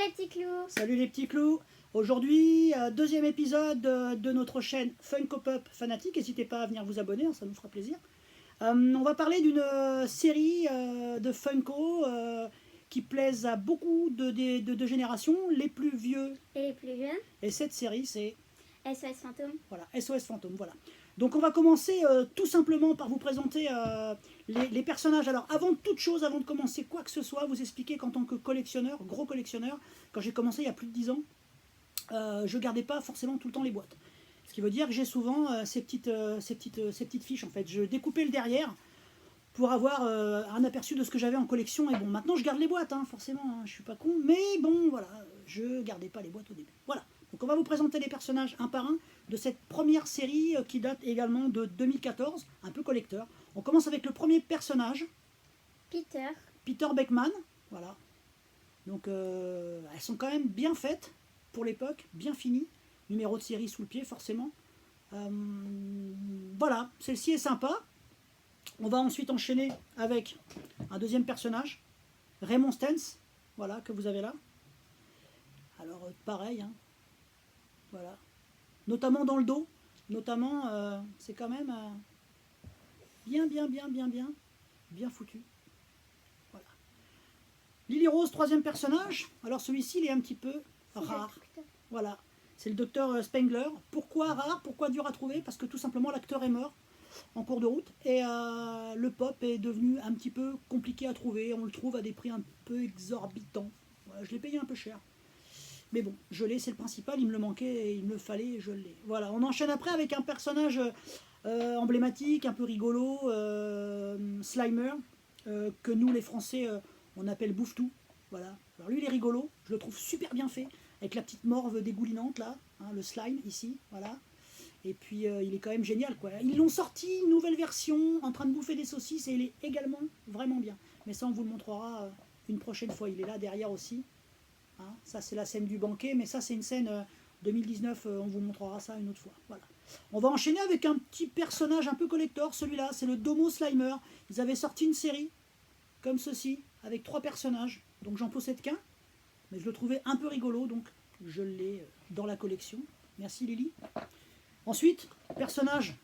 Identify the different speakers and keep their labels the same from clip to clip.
Speaker 1: les petits clous.
Speaker 2: Salut les petits clous. Aujourd'hui, deuxième épisode de notre chaîne Funko Pop Fanatique. N'hésitez pas à venir vous abonner, ça nous fera plaisir. On va parler d'une série de Funko qui plaise à beaucoup de générations, les plus vieux
Speaker 1: Et les plus jeunes.
Speaker 2: et cette série c'est
Speaker 1: SOS Fantôme.
Speaker 2: voilà, SOS Fantôme. Voilà. Donc on va commencer tout simplement par vous présenter les personnages. Alors avant toute chose, avant de commencer quoi que ce soit, vous expliquer qu'en tant que collectionneur, gros collectionneur, quand j'ai commencé il y a plus de 10 ans, je gardais pas forcément tout le temps les boîtes. Ce qui veut dire que j'ai souvent ces petites fiches en fait. Je découpais le derrière pour avoir un aperçu de ce que j'avais en collection. Et bon, maintenant je garde les boîtes, hein, forcément, hein, je suis pas con. Mais bon, voilà, je gardais pas les boîtes au début. Voilà. Donc on va vous présenter les personnages un par un de cette première série qui date également de 2014, un peu collecteur. On commence avec le premier personnage,
Speaker 1: Peter.
Speaker 2: Peter Beckman. Voilà. Donc elles sont quand même bien faites pour l'époque, bien finies. Numéro de série sous le pied, forcément. Voilà, celle-ci est sympa. On va ensuite enchaîner avec un deuxième personnage, Raymond Stantz, voilà, que vous avez là. Alors pareil, hein. Voilà. Notamment dans le dos, notamment, c'est quand même bien foutu. Voilà. Lily Rose, troisième personnage. Alors celui-ci, il est un petit peu rare. Voilà. C'est le docteur Spengler. Pourquoi rare? Pourquoi dur à trouver? Parce que tout simplement l'acteur est mort en cours de route et le pop est devenu un petit peu compliqué à trouver. On le trouve à des prix un peu exorbitants. Voilà, je l'ai payé un peu cher. Mais bon, je l'ai, c'est le principal, il me le manquait et il me le fallait et je l'ai. Voilà, on enchaîne après avec un personnage emblématique, un peu rigolo, Slimer, que nous les Français, on appelle Bouffe-Tout. Voilà. Alors lui il est rigolo, je le trouve super bien fait, avec la petite morve dégoulinante là, hein, le slime ici, voilà. Et puis il est quand même génial quoi. Ils l'ont sorti, nouvelle version, en train de bouffer des saucisses et il est également vraiment bien. Mais ça on vous le montrera une prochaine fois, il est là derrière aussi. Hein, ça c'est la scène du banquet, mais ça c'est une scène 2019, on vous montrera ça une autre fois. Voilà. On va enchaîner avec un petit personnage un peu collector, celui-là, c'est le Domo Slimer. Ils avaient sorti une série comme ceci, avec 3 personnages, donc j'en possède qu'un, mais je le trouvais un peu rigolo, donc je l'ai dans la collection. Merci Lily. Ensuite, personnage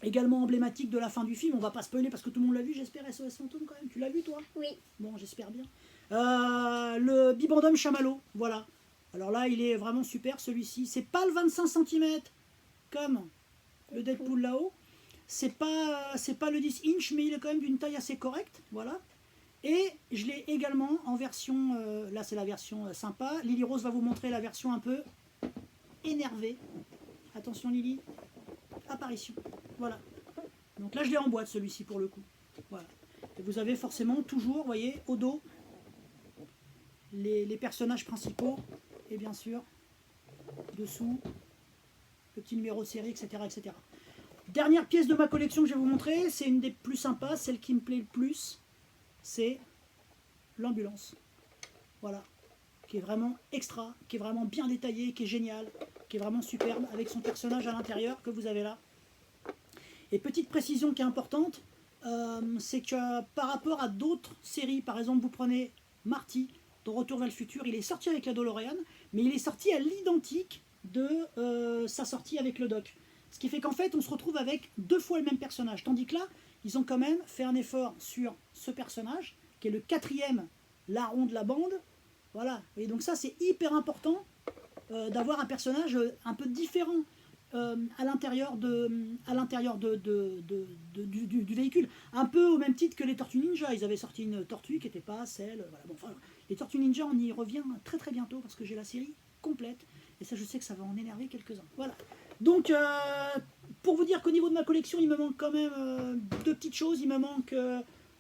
Speaker 2: également emblématique de la fin du film, on va pas spoiler parce que tout le monde l'a vu, j'espère, SOS Fantôme quand même. Tu l'as vu toi?
Speaker 1: Oui.
Speaker 2: Bon, j'espère bien. Le Bibendum Chamallow, voilà. Alors là, il est vraiment super celui-ci. C'est pas le 25 cm comme le Deadpool là-haut. C'est pas le 10 inch, mais il est quand même d'une taille assez correcte, voilà. Et je l'ai également en version, là c'est la version sympa. Lily Rose va vous montrer la version un peu énervée. Attention Lily, apparition, voilà. Donc là je l'ai en boîte celui-ci pour le coup, voilà. Et vous avez forcément toujours, vous voyez, au dos, les personnages principaux, et bien sûr, dessous, le petit numéro de série, etc., etc. Dernière pièce de ma collection que je vais vous montrer, c'est une des plus sympas, celle qui me plaît le plus, c'est l'ambulance. Voilà, qui est vraiment extra, qui est vraiment bien détaillé, qui est génial, qui est vraiment superbe, avec son personnage à l'intérieur que vous avez là. Et petite précision qui est importante, c'est que par rapport à d'autres séries, par exemple vous prenez Marty dans Retour vers le futur, il est sorti avec la DeLorean, mais il est sorti à l'identique de sa sortie avec le Doc. Ce qui fait qu'en fait on se retrouve avec 2 fois le même personnage, tandis que là ils ont quand même fait un effort sur ce personnage, qui est le 4e larron de la bande. Voilà, et donc ça c'est hyper important d'avoir un personnage un peu différent à l'intérieur du véhicule. Un peu au même titre que les Tortues Ninja. Ils avaient sorti une tortue qui n'était pas celle... Voilà. Bon, enfin, les Tortues Ninja, on y revient très très bientôt parce que j'ai la série complète. Et ça, je sais que ça va en énerver quelques-uns. Voilà. Donc, pour vous dire qu'au niveau de ma collection, il me manque quand même 2 petites choses. Il me manque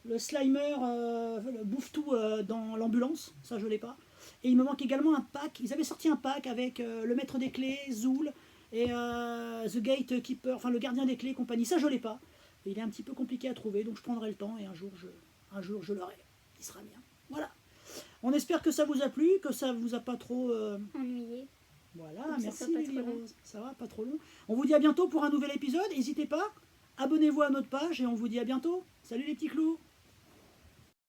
Speaker 2: le Slimer, le Bouffe-Tout dans l'ambulance. Ça, je ne l'ai pas. Et il me manque également un pack. Ils avaient sorti un pack avec le maître des clés, Zool, et The Gatekeeper, enfin le gardien des clés et compagnie. Ça, je ne l'ai pas. Et il est un petit peu compliqué à trouver, donc je prendrai le temps et un jour je l'aurai. Il sera bien. Voilà. On espère que ça vous a plu, que ça vous a pas trop...
Speaker 1: Ennuyé.
Speaker 2: Voilà,
Speaker 1: Comme
Speaker 2: merci
Speaker 1: ça soit pas
Speaker 2: Lily
Speaker 1: trop long.
Speaker 2: Rose. Ça va, pas trop long. On vous dit à bientôt pour un nouvel épisode. N'hésitez pas, abonnez-vous à notre page et on vous dit à bientôt. Salut les petits clous.